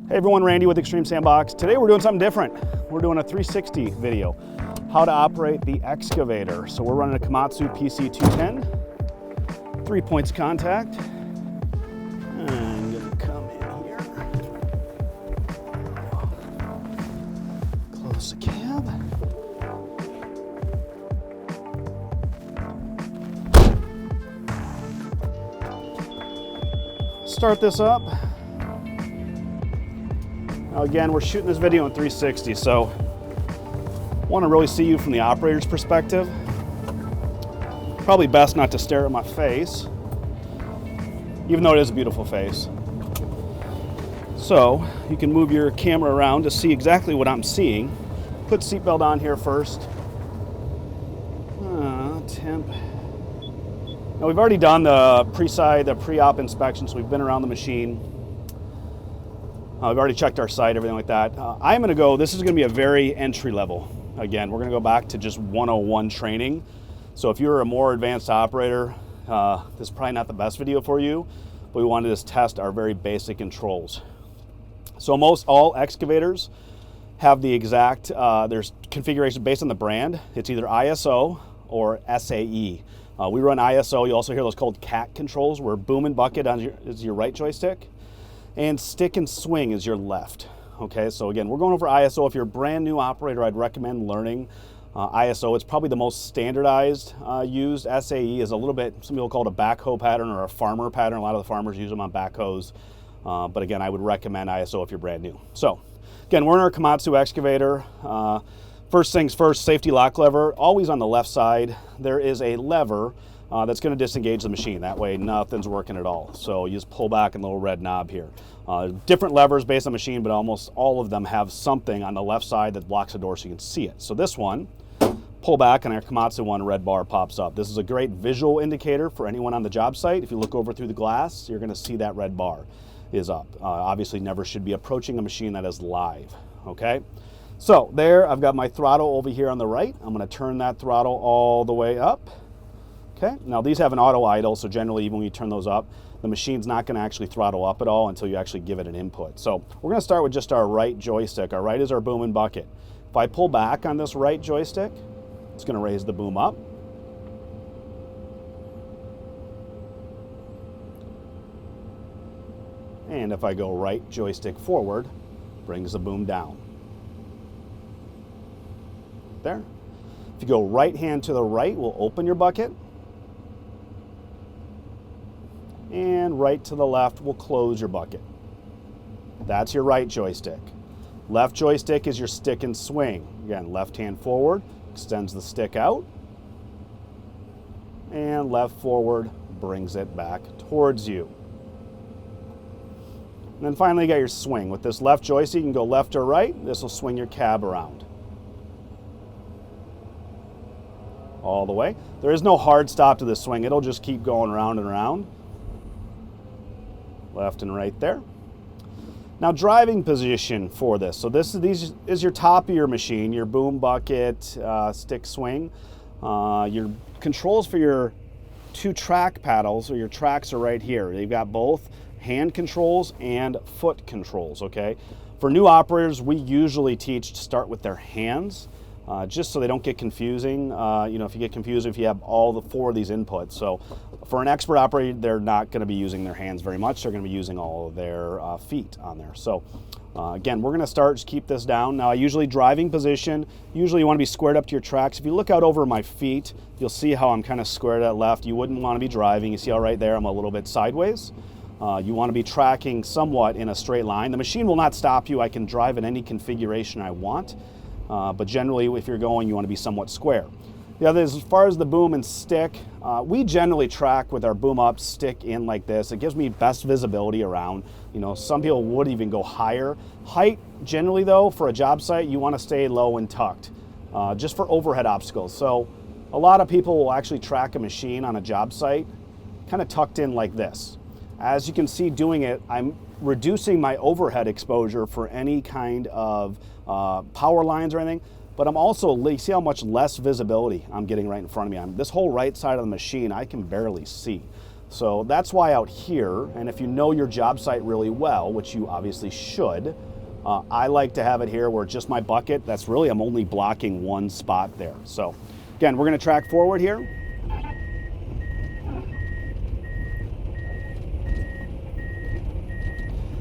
Hey everyone, Randy with Extreme Sandbox. Today we're doing something different. We're doing a 360 video, how to operate the excavator. So we're running a Komatsu PC-210, 3 points contact. I'm gonna come in here, close the cab. Start this up. Now again, we're shooting this video in 360, so I want to really see you from the operator's perspective. Probably best not to stare at my face, even though it is a beautiful face. So you can move your camera around to see exactly what I'm seeing. Put seatbelt on here first. Temp. Now we've already done the pre-op inspection, so we've been around the machine. We've already checked our site, everything like that. I'm going to go, this is going to be a very entry level. Again, we're going to go back to just 101 training. So if you're a more advanced operator, this is probably not the best video for you, but we wanted to just test our very basic controls. So most all excavators have the exact, there's configuration based on the brand. It's either ISO or SAE. We run ISO. You also hear those called CAT controls, where boom and bucket is your right joystick, and stick and swing is your left. Okay, so again, we're going over ISO. If you're a brand new operator, I'd recommend learning ISO. It's probably the most standardized used. SAE is a little bit, some people call it a backhoe pattern or a farmer pattern. A lot of the farmers use them on backhoes. But again, I would recommend ISO if you're brand new. So again, we're in our Komatsu excavator. First things first, safety lock lever, always on the left side. There is a lever that's going to disengage the machine. That way nothing's working at all. So you just pull back a little red knob here. Different levers based on machine, but almost all of them have something on the left side that blocks the door so you can see it. So this one, pull back, and our Komatsu one, red bar pops up. This is a great visual indicator for anyone on the job site. If you look over through the glass, you're going to see that red bar is up. Obviously never should be approaching a machine that is live. Okay, so there, I've got my throttle over here on the right. I'm going to turn that throttle all the way up. Okay, now these have an auto idle, so generally even when you turn those up, the machine's not going to actually throttle up at all until you actually give it an input. So we're going to start with just our right joystick. Our right is our boom and bucket. If I pull back on this right joystick, it's going to raise the boom up. And if I go right joystick forward, brings the boom down. There. If you go right hand to the right, we'll open your bucket. And right to the left will close your bucket. That's your right joystick. Left joystick is your stick and swing. Again, left hand forward, extends the stick out. And left forward brings it back towards you. And then finally you got your swing. With this left joystick, you can go left or right. This will swing your cab around. All the way. There is no hard stop to this swing. It'll just keep going around and around. Left and right there. Now driving position for this. So these is your top of your machine, your boom, bucket, stick, swing. Your controls for your two track paddles, or your tracks, are right here. They've got both hand controls and foot controls, okay? For new operators, we usually teach to start with their hands. Just so they don't get confusing. If you get confused if you have all the four of these inputs. So for an expert operator, they're not going to be using their hands very much. They're going to be using all of their feet on there. So again, we're going to start, just keep this down. Now I usually driving position, usually you want to be squared up to your tracks. If you look out over my feet, you'll see how I'm kind of squared at left. You wouldn't want to be driving. You see how right there I'm a little bit sideways. You want to be tracking somewhat in a straight line. The machine will not stop you. I can drive in any configuration I want. But generally, if you're going, you want to be somewhat square. The other is, as far as the boom and stick, we generally track with our boom up, stick in like this. It gives me best visibility around. Some people would even go higher. Height, generally though, for a job site, you want to stay low and tucked, just for overhead obstacles. So a lot of people will actually track a machine on a job site kind of tucked in like this. As you can see doing it, I'm reducing my overhead exposure for any kind of power lines or anything, but I'm also, you see how much less visibility I'm getting right in front of me. This whole right side of the machine, I can barely see. So that's why out here, and if you know your job site really well, which you obviously should, I like to have it here where it's just my bucket. That's really, I'm only blocking one spot there. So again, we're gonna track forward here.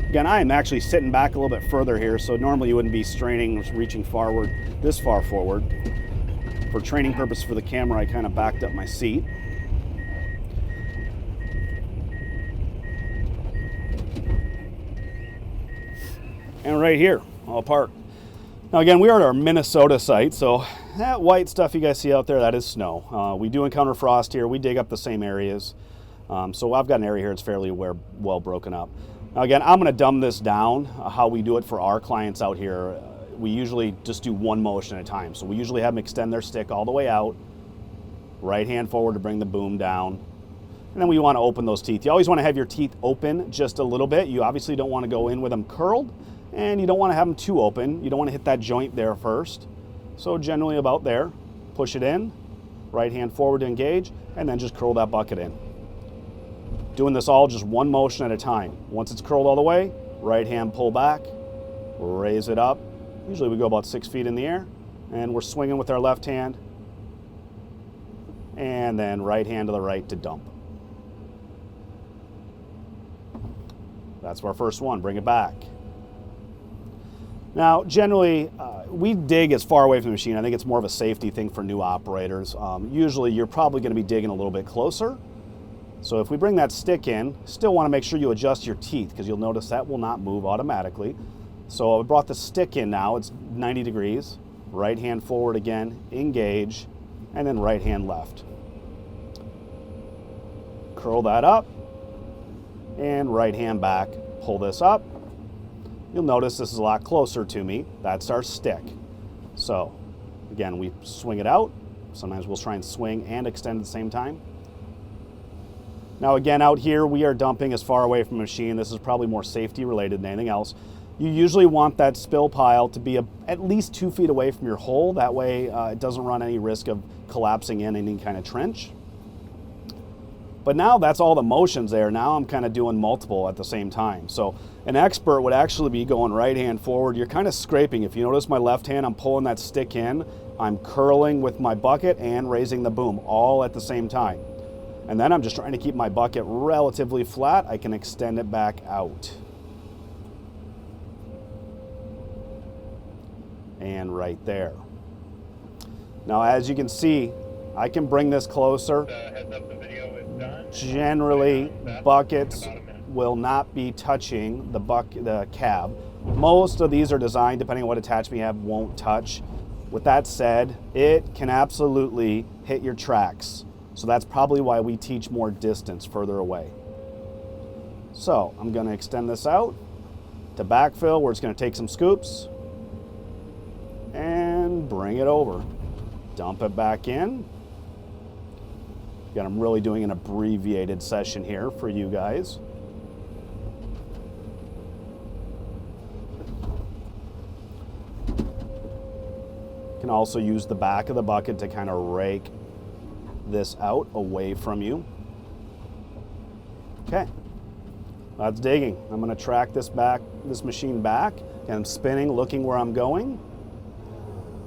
Again, I am actually sitting back a little bit further here, so normally you wouldn't be straining, reaching forward, this far forward. For training purpose for the camera, I kind of backed up my seat. And right here, I'll park. Now again, we are at our Minnesota site, so that white stuff you guys see out there, that is snow. We do encounter frost here. We dig up the same areas. So I've got an area here that's fairly well broken up. Now again, I'm gonna dumb this down, how we do it for our clients out here. We usually just do one motion at a time. So we usually have them extend their stick all the way out, right hand forward to bring the boom down. And then we wanna open those teeth. You always wanna have your teeth open just a little bit. You obviously don't wanna go in with them curled, and you don't wanna have them too open. You don't wanna hit that joint there first. So generally about there, push it in, right hand forward to engage, and then just curl that bucket in. Doing this all just one motion at a time. Once it's curled all the way, right hand pull back, raise it up. Usually we go about 6 feet in the air, and we're swinging with our left hand, and then right hand to the right to dump. That's our first one, bring it back. Now, generally, we dig as far away from the machine. I think it's more of a safety thing for new operators. Usually you're probably gonna be digging a little bit closer. So if we bring that stick in, still wanna make sure you adjust your teeth, because you'll notice that will not move automatically. So I brought the stick in now, it's 90 degrees. Right hand forward again, engage, and then right hand left. Curl that up, and right hand back, pull this up. You'll notice this is a lot closer to me. That's our stick. So again, we swing it out. Sometimes we'll try and swing and extend at the same time. Now again, out here, we are dumping as far away from the machine. This is probably more safety related than anything else. You usually want that spill pile to be at least 2 feet away from your hole. That way it doesn't run any risk of collapsing in any kind of trench. But now that's all the motions there. Now I'm kind of doing multiple at the same time. So an expert would actually be going right hand forward. You're kind of scraping. If you notice my left hand, I'm pulling that stick in. I'm curling with my bucket and raising the boom all at the same time. And then I'm just trying to keep my bucket relatively flat. I can extend it back out. And right there. Now, as you can see, I can bring this closer. Heads up, the video is done. Generally, buckets will not be touching the cab. Most of these are designed, depending on what attachment you have, won't touch. With that said, it can absolutely hit your tracks. So that's probably why we teach more distance further away. So I'm going to extend this out to backfill, where it's going to take some scoops, and bring it over. Dump it back in. Again, I'm really doing an abbreviated session here for you guys. You can also use the back of the bucket to kind of rake this out away from you. Okay, that's digging. I'm going to track this machine back, and I'm spinning, looking where I'm going.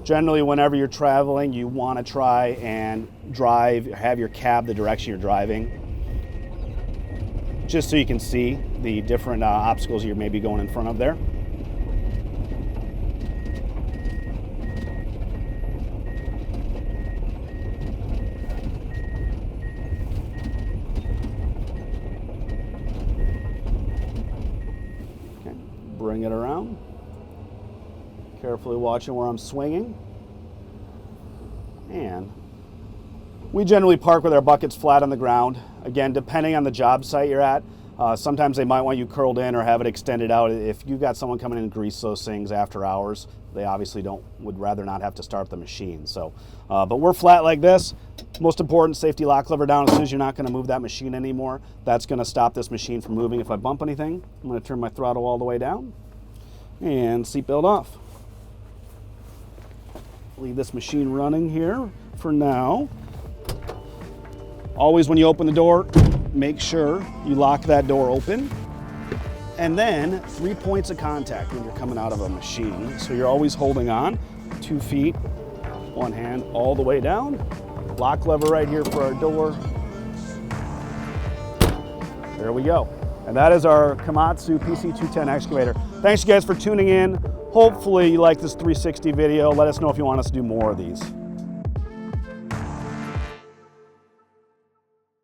Generally, whenever you're traveling, you want to try and have your cab the direction you're driving, just so you can see the different obstacles you're maybe going in front of there. Okay, bring it around. Carefully watching where I'm swinging. And we generally park with our buckets flat on the ground. Again, depending on the job site you're at, sometimes they might want you curled in or have it extended out. If you've got someone coming in and grease those things after hours, they obviously would rather not have to start the machine. So, but we're flat like this. Most important, safety lock lever down. As soon as you're not going to move that machine anymore, that's going to stop this machine from moving. If I bump anything, I'm going to turn my throttle all the way down and seatbelt off. Leave this machine running here for now. Always when you open the door, make sure you lock that door open. And then 3 points of contact when you're coming out of a machine. So you're always holding on, 2 feet, one hand all the way down. Lock lever right here for our door. There we go. And that is our Komatsu PC-210 excavator. Thanks you guys for tuning in. Hopefully you like this 360 video. Let us know if you want us to do more of these.